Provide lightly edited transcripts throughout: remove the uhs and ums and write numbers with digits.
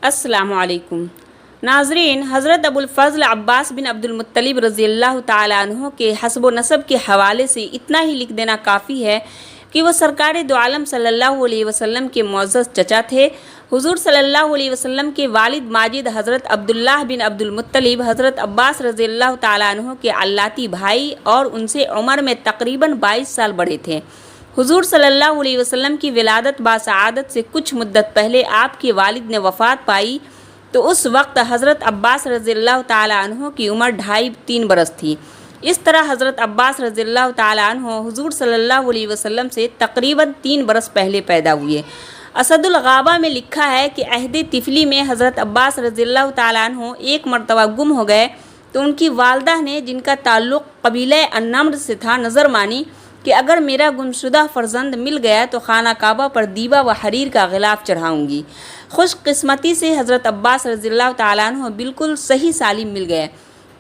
السلام علیکم ناظرین، حضرت ابوالفضل عباس بن عبدالمطلب رضی اللہ تعالیٰ عنہ کے حسب و نسب کے حوالے سے اتنا ہی لکھ دینا کافی ہے کہ وہ سرکار دو عالم صلی اللہ علیہ وسلم کے معزز چچا تھے۔ حضور صلی اللہ علیہ وسلم کے والد ماجد حضرت عبداللہ بن عبدالمطلب حضرت عباس رضی اللہ تعالیٰ عنہ کے علاتی بھائی اور ان سے عمر میں تقریباً 22 سال بڑے تھے۔ حضور صلی اللہ علیہ وسلم کی ولادت باسعادت سے کچھ مدت پہلے آپ کے والد نے وفات پائی تو اس وقت حضرت عباس رضی اللہ تعالیٰ عنہ کی عمر 2.5-3 برس تھی۔ اس طرح حضرت عباس رضی اللہ تعالیٰ عنہ حضور صلی اللہ علیہ وسلم سے تقریباً 3 برس پہلے پیدا ہوئے۔ اسد الغابہ میں لکھا ہے کہ عہد طفلی میں حضرت عباس رضی اللہ تعالیٰ عنہ ایک مرتبہ گم ہو گئے تو ان کی والدہ نے، جن کا تعلق قبیلہ النمر سے تھا، نظر مانی کہ اگر میرا گمشدہ فرزند مل گیا تو خانہ کعبہ پر دیبا و حریر کا غلاف چڑھاؤں گی۔ خوش قسمتی سے حضرت عباس رضی اللہ تعالیٰ عنہ بالکل صحیح سالم مل گئے،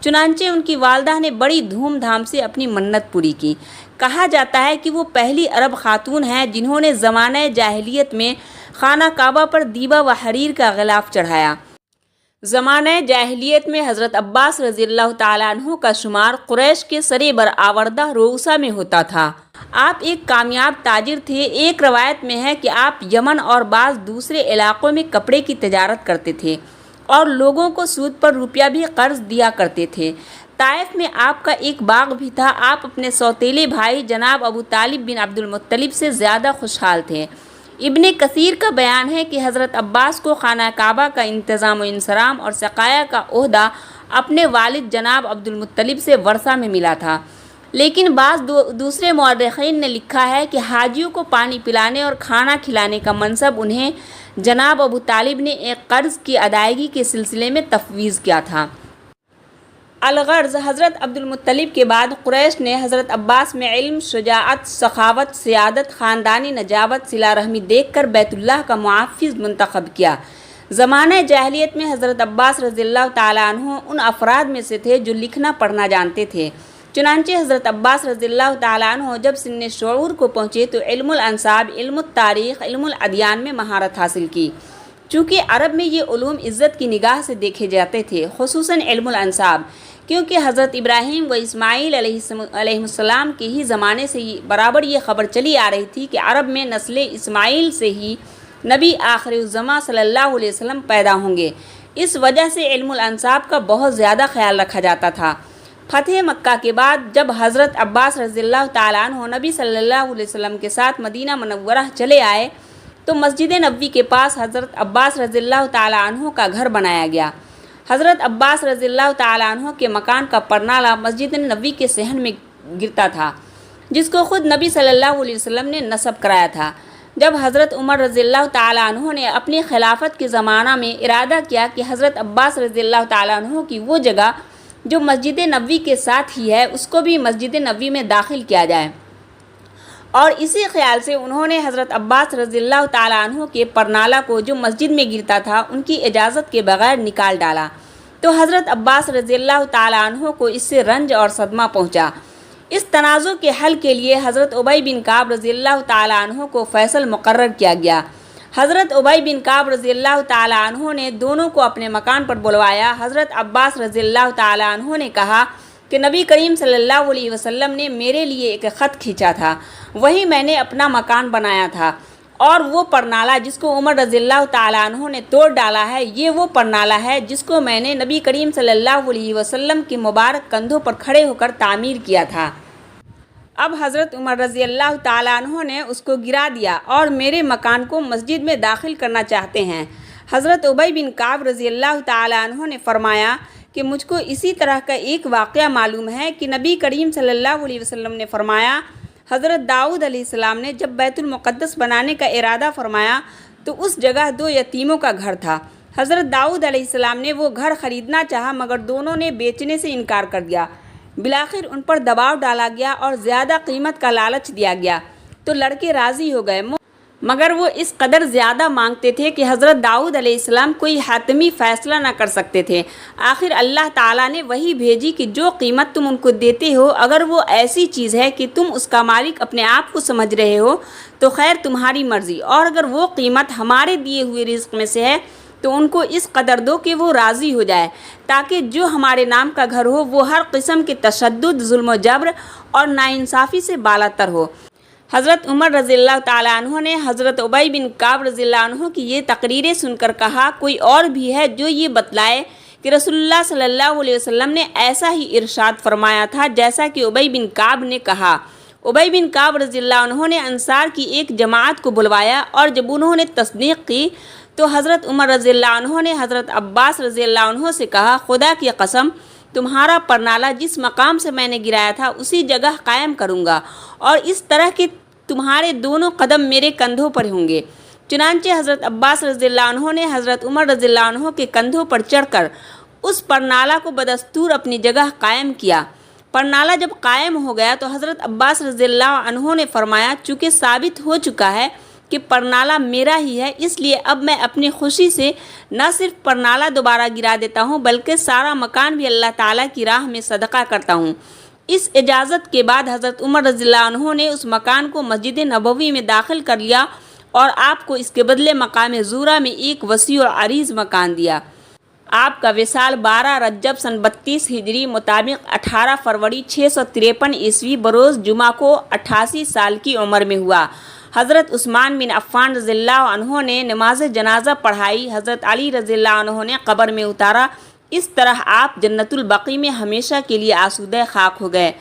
چنانچہ ان کی والدہ نے بڑی دھوم دھام سے اپنی منت پوری کی۔ کہا جاتا ہے کہ وہ پہلی عرب خاتون ہیں جنہوں نے زمانہ جاہلیت میں خانہ کعبہ پر دیبا و حریر کا غلاف چڑھایا۔ زمانہ جاہلیت میں حضرت عباس رضی اللہ تعالیٰ عنہ کا شمار قریش کے سرے برآوردہ رؤسا میں ہوتا تھا۔ آپ ایک کامیاب تاجر تھے۔ ایک روایت میں ہے کہ آپ یمن اور بعض دوسرے علاقوں میں کپڑے کی تجارت کرتے تھے اور لوگوں کو سود پر روپیہ بھی قرض دیا کرتے تھے۔ طائف میں آپ کا ایک باغ بھی تھا۔ آپ اپنے سوتیلے بھائی جناب ابو طالب بن عبدالمطلب سے زیادہ خوشحال تھے۔ ابن کثیر کا بیان ہے کہ حضرت عباس کو خانہ کعبہ کا انتظام و انصرام اور سقایا کا عہدہ اپنے والد جناب عبدالمطلب سے ورثہ میں ملا تھا، لیکن بعض دوسرے مورخین نے لکھا ہے کہ حاجیوں کو پانی پلانے اور کھانا کھلانے کا منصب انہیں جناب ابو طالب نے ایک قرض کی ادائیگی کے سلسلے میں تفویض کیا تھا۔ الغرض حضرت عبدالمطلب کے بعد قریش نے حضرت عباس میں علم، شجاعت، سخاوت، سیادت، خاندانی نجابت، صلہ رحمی دیکھ کر بیت اللہ کا محافظ منتخب کیا۔ زمانہ جاہلیت میں حضرت عباس رضی اللہ تعالیٰ عنہ ان افراد میں سے تھے جو لکھنا پڑھنا جانتے تھے۔ چنانچہ حضرت عباس رضی اللہ تعالیٰ عنہ جب سن شعور کو پہنچے تو علم الانساب، علم التاریخ، علم الادیان میں مہارت حاصل کی۔ چونکہ عرب میں یہ علوم عزت کی نگاہ سے دیکھے جاتے تھے، خصوصاً علم الانساب، کیونکہ حضرت ابراہیم و اسماعیل علیہ السلام کے ہی زمانے سے برابر یہ خبر چلی آ رہی تھی کہ عرب میں نسل اسماعیل سے ہی نبی آخر الزماں صلی اللہ علیہ وسلم پیدا ہوں گے۔ اس وجہ سے علم الانساب کا بہت زیادہ خیال رکھا جاتا تھا۔ فتح مکہ کے بعد جب حضرت عباس رضی اللہ تعالیٰ عنہ نبی صلی اللہ علیہ وسلم کے ساتھ مدینہ منورہ چلے آئے تو مسجد نبوی کے پاس حضرت عباس رضی اللہ تعالیٰ عنہ کا گھر بنایا گیا۔ حضرت عباس رضی اللہ تعالیٰ عنہ کے مکان کا پرنالہ مسجد نبوی کے صحن میں گرتا تھا، جس کو خود نبی صلی اللہ علیہ وسلم نے نصب کرایا تھا۔ جب حضرت عمر رضی اللہ تعالیٰ عنہ نے اپنی خلافت کے زمانہ میں ارادہ کیا کہ حضرت عباس رضی اللہ تعالیٰ عنہ کی وہ جگہ جو مسجد نبوی کے ساتھ ہی ہے اس کو بھی مسجد نبوی میں داخل کیا جائے، اور اسی خیال سے انہوں نے حضرت عباس رضی اللہ تعالیٰ عنہ کے پرنالہ کو جو مسجد میں گرتا تھا ان کی اجازت کے بغیر نکال ڈالا، تو حضرت عباس رضی اللہ تعالیٰ عنہ کو اس سے رنج اور صدمہ پہنچا۔ اس تنازع کے حل کے لیے حضرت ابی بن کعب رضی اللہ تعالیٰ عنہ کو فیصل مقرر کیا گیا۔ حضرت ابی بن کعب رضی اللہ تعالیٰ عنہ نے دونوں کو اپنے مکان پر بلوایا۔ حضرت عباس رضی اللہ تعالیٰ عنہ نے کہا کہ نبی کریم صلی اللہ علیہ وسلم نے میرے لیے ایک خط کھینچا تھا، وہی میں نے اپنا مکان بنایا تھا، اور وہ پرنالہ جس کو عمر رضی اللہ تعالیٰ عنہ نے توڑ ڈالا ہے، یہ وہ پرنالہ ہے جس کو میں نے نبی کریم صلی اللہ علیہ وسلم کے مبارک کندھوں پر کھڑے ہو کر تعمیر کیا تھا۔ اب حضرت عمر رضی اللہ تعالیٰ عنہ نے اس کو گرا دیا اور میرے مکان کو مسجد میں داخل کرنا چاہتے ہیں۔ حضرت ابی بن کعب رضی اللہ تعالیٰ عنہ نے فرمایا کہ مجھ کو اسی طرح کا ایک واقعہ معلوم ہے کہ نبی کریم صلی اللہ علیہ وسلم نے فرمایا، حضرت داؤد علیہ السلام نے جب بیت المقدس بنانے کا ارادہ فرمایا تو اس جگہ 2 یتیموں کا گھر تھا۔ حضرت داؤد علیہ السلام نے وہ گھر خریدنا چاہا مگر دونوں نے بیچنے سے انکار کر دیا۔ بالآخر ان پر دباؤ ڈالا گیا اور زیادہ قیمت کا لالچ دیا گیا تو لڑکے راضی ہو گئے، مگر وہ اس قدر زیادہ مانگتے تھے کہ حضرت داؤد علیہ السلام کوئی حتمی فیصلہ نہ کر سکتے تھے۔ آخر اللہ تعالیٰ نے وحی بھیجی کہ جو قیمت تم ان کو دیتے ہو اگر وہ ایسی چیز ہے کہ تم اس کا مالک اپنے آپ کو سمجھ رہے ہو تو خیر تمہاری مرضی، اور اگر وہ قیمت ہمارے دیے ہوئے رزق میں سے ہے تو ان کو اس قدر دو کہ وہ راضی ہو جائے، تاکہ جو ہمارے نام کا گھر ہو وہ ہر قسم کے تشدد، ظلم و جبر اور ناانصافی سے بالاتر ہو۔ حضرت عمر رضی اللہ تعالیٰ عنہ نے حضرت ابی بن کعب رضی اللہ عنہ کی یہ تقریریں سن کر کہا، کوئی اور بھی ہے جو یہ بتلائے کہ رسول اللہ صلی اللہ علیہ وسلم نے ایسا ہی ارشاد فرمایا تھا جیسا کہ ابی بن کعب نے کہا۔ ابی بن کعب رضی اللہ عنہ نے انصار کی ایک جماعت کو بلوایا، اور جب انہوں نے تصدیق کی تو حضرت عمر رضی اللہ عنہ نے حضرت عباس رضی اللہ عنہ سے کہا، خدا کی قسم، تمہارا پرنالہ جس مقام سے میں نے گرایا تھا اسی جگہ قائم کروں گا، اور اس طرح کہ تمہارے دونوں قدم میرے کندھوں پر ہوں گے۔ چنانچہ حضرت عباس رضی اللہ عنہ نے حضرت عمر رضی اللہ عنہ کے کندھوں پر چڑھ کر اس پرنالہ کو بدستور اپنی جگہ قائم کیا۔ پرنالہ جب قائم ہو گیا تو حضرت عباس رضی اللہ عنہ نے فرمایا، چونکہ ثابت ہو چکا ہے کہ پرنالہ میرا ہی ہے، اس لیے اب میں اپنی خوشی سے نہ صرف پرنالہ دوبارہ گرا دیتا ہوں بلکہ سارا مکان بھی اللہ تعالیٰ کی راہ میں صدقہ کرتا ہوں۔ اس اجازت کے بعد حضرت عمر رضی اللہ عنہ نے اس مکان کو مسجد نبوی میں داخل کر لیا، اور آپ کو اس کے بدلے مقام زورہ میں ایک وسیع و عریض مکان دیا۔ آپ کا وصال 12 رجب سن 32 ہجری مطابق 18 فروری 653 عیسوی بروز جمعہ کو 88 سال کی عمر میں ہوا۔ حضرت عثمان بن عفان رضی اللہ عنہ نے نماز جنازہ پڑھائی، حضرت علی رضی اللہ عنہ نے قبر میں اتارا۔ اس طرح آپ جنت البقیع میں ہمیشہ کے لیے آسودہ خاک ہو گئے۔